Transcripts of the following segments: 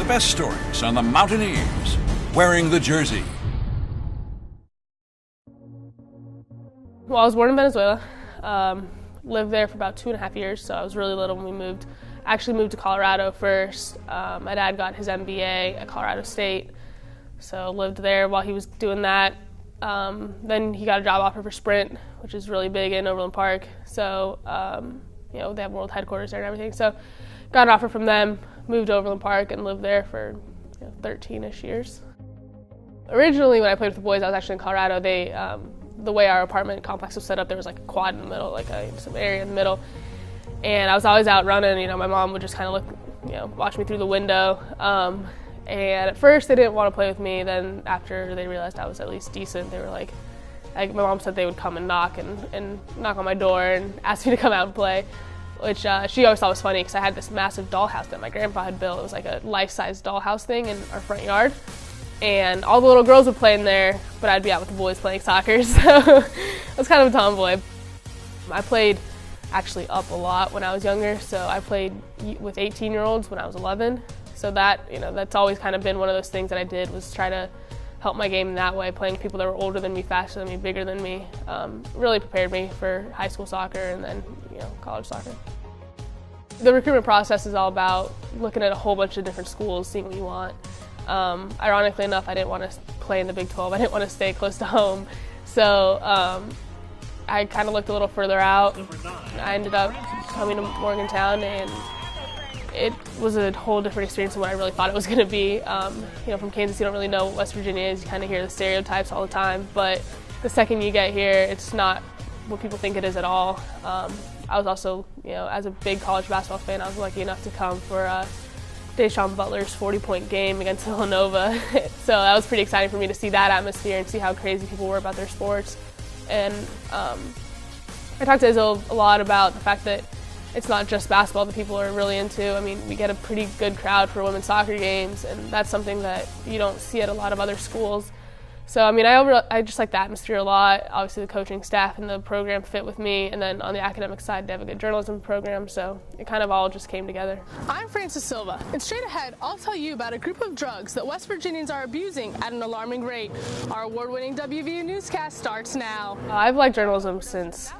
best stories on the Mountaineers wearing the jersey. Well, I was born in Venezuela. Lived there for about 2.5 years, so I was really little when we moved. I actually moved to Colorado first. My dad got his MBA at Colorado State, so lived there while he was doing that. Then he got a job offer for Sprint, which is really big in Overland Park. So, they have world headquarters there and everything. So, got an offer from them, moved to Overland Park, and lived there for 13-ish years. Originally, when I played with the boys, I was actually in Colorado. The way our apartment complex was set up, there was like a quad in the middle, some area in the middle. And I was always out running. My mom would just kind of look, watch me through the window. And at first they didn't want to play with me. Then after they realized I was at least decent, they were like my mom said they would come and knock on my door and ask me to come out and play, which she always thought was funny because I had this massive dollhouse that my grandpa had built. It was like a life-size dollhouse thing in our front yard. And all the little girls would play in there, but I'd be out with the boys playing soccer, so I was kind of a tomboy. I played actually up a lot when I was younger, so I played with 18-year-olds when I was 11. So that's always kind of been one of those things that I did, was try to help my game in that way, playing people that were older than me, faster than me, bigger than me. Really prepared me for high school soccer and then college soccer. The recruitment process is all about looking at a whole bunch of different schools, seeing what you want. Ironically enough, I didn't want to play in the Big 12. I didn't want to stay close to home. So I kind of looked a little further out. I ended up coming to Morgantown, and it was a whole different experience than what I really thought it was going to be. From Kansas, you don't really know what West Virginia is. You kind of hear the stereotypes all the time. But the second you get here, it's not what people think it is at all. I was also, as a big college basketball fan, I was lucky enough to come for Deshaun Butler's 40-point game against Villanova. So that was pretty exciting for me to see that atmosphere and see how crazy people were about their sports. And I talked to Izzo a lot about the fact that it's not just basketball that people are really into. I mean, we get a pretty good crowd for women's soccer games, and that's something that you don't see at a lot of other schools. So, I just like the atmosphere a lot. Obviously, the coaching staff and the program fit with me. And then on the academic side, they have a good journalism program. So it kind of all just came together. I'm Francis Silva. And straight ahead, I'll tell you about a group of drugs that West Virginians are abusing at an alarming rate. Our award-winning WVU newscast starts now. I've liked journalism since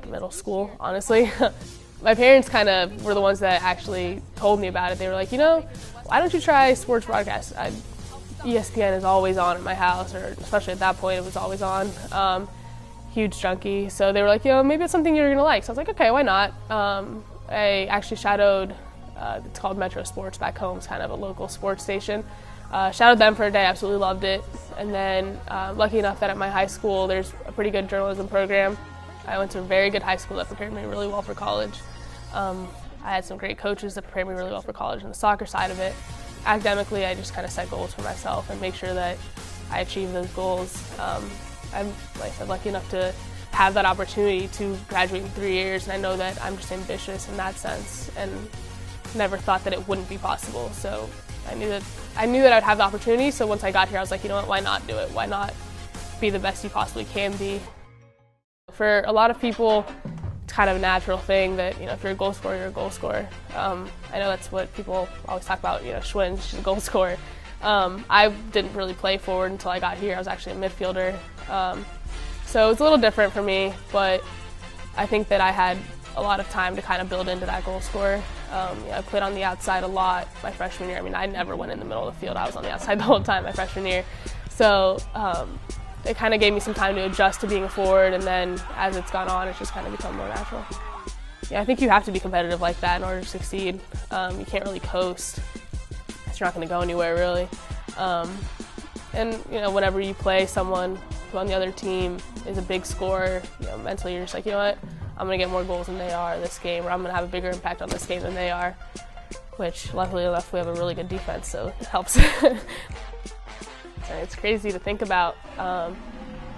middle school, honestly. My parents kind of were the ones that actually told me about it. They were like, why don't you try sports broadcast? ESPN is always on at my house, or especially at that point, it was always on. Huge junkie. So they were like, maybe it's something you're going to like. So I was like, okay, why not? I actually shadowed, it's called Metro Sports back home. It's kind of a local sports station. Shadowed them for a day, absolutely loved it. And then lucky enough that at my high school, there's a pretty good journalism program. I went to a very good high school that prepared me really well for college. I had some great coaches that prepared me really well for college on the soccer side of it. Academically, I just kind of set goals for myself and make sure that I achieve those goals. I'm, like I said, lucky enough to have that opportunity to graduate in 3 years, and I know that I'm just ambitious in that sense and never thought that it wouldn't be possible. So I knew that I'd have the opportunity, so once I got here, I was like, why not do it? Why not be the best you possibly can be? For a lot of people, it's kind of a natural thing that, if you're a goal scorer, you're a goal scorer. I know that's what people always talk about, Schwinn, she's a goal scorer. I didn't really play forward until I got here. I was actually a midfielder. So it's a little different for me, but I think that I had a lot of time to kind of build into that goal scorer. I played on the outside a lot my freshman year. I never went in the middle of the field. I was on the outside the whole time my freshman year. So it kind of gave me some time to adjust to being a forward, and then as it's gone on, it's just kind of become more natural. Yeah, I think you have to be competitive like that in order to succeed. You can't really coast. You're not going to go anywhere, really. And whenever you play someone who on the other team is a big scorer, mentally you're just like, what? I'm going to get more goals than they are this game, or I'm going to have a bigger impact on this game than they are, which luckily enough we have a really good defense, so it helps. It's crazy to think about.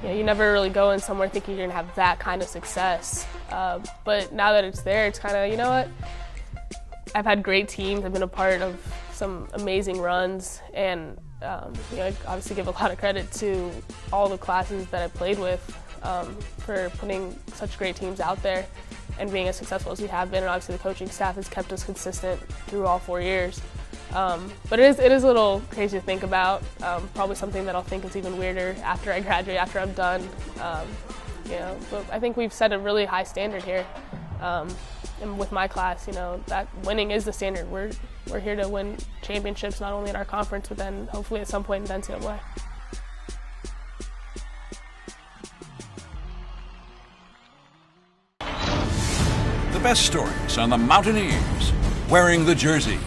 You never really go in somewhere thinking you're going to have that kind of success. But now that it's there, it's kind of, what? I've had great teams. I've been a part of some amazing runs, and I obviously give a lot of credit to all the classes that I played with for putting such great teams out there and being as successful as we have been. And obviously the coaching staff has kept us consistent through all 4 years. But it is a little crazy to think about. Probably something that I'll think is even weirder after I graduate, after I'm done. But I think we've set a really high standard here. And with my class, that winning is the standard. We're here to win championships, not only in our conference, but then hopefully at some point in the NCAA. The best stories on the Mountaineers wearing the jersey.